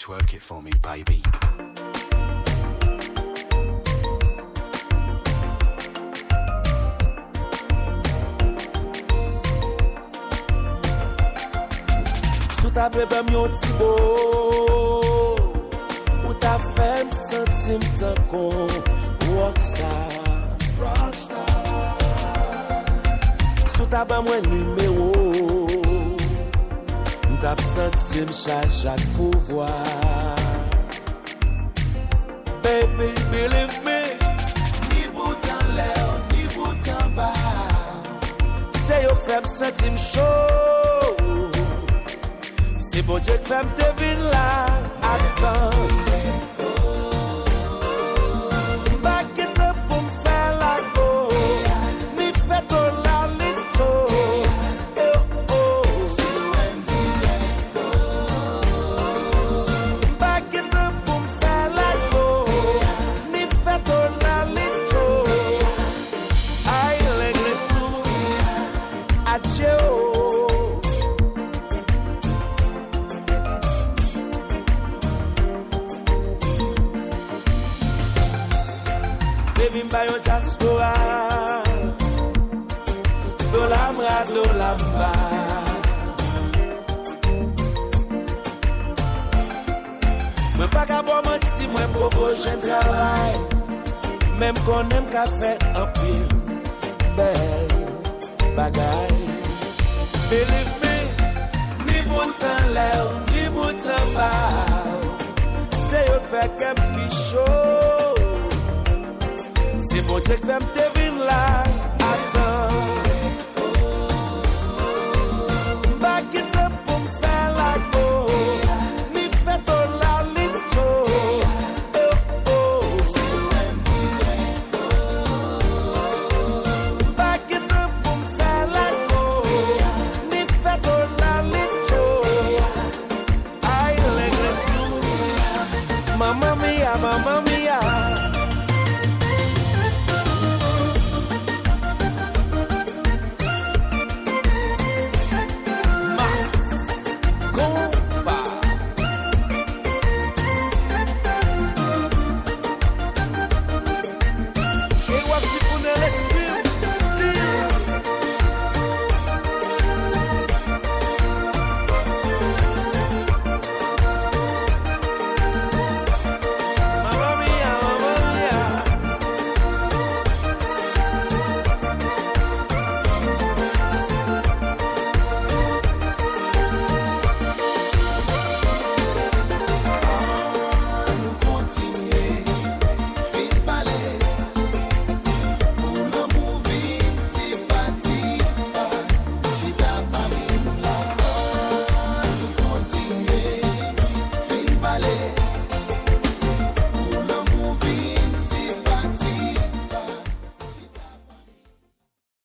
Twerk it for me, baby. Sou ta bebe yon ti bo, ou ta femme sentim tan kon rockstar. Sou ta ba mwen numéro, m'tap sentim chaque pouvoir. Baby, believe me, ni boutan lè, ni boutan ba, c'est yo fèm sentim chaud. C'est bon Dieu que fèm devine là, attends. Back it up pour m'faire la go, ni fait au la lito. Back it up pour m'faire la go, ni fait au la lito. Aïe les sous, adieu. Bayo diaspora, do lamba. Mwen pa ka bo menti, mwen propose un travail. Même qu'on aime ka fait un pile belle bagay. Believe me, ni boutan lè, ni boutan ba, c'est yo fait qu'un pichot. C'est bon Dieu que fèm te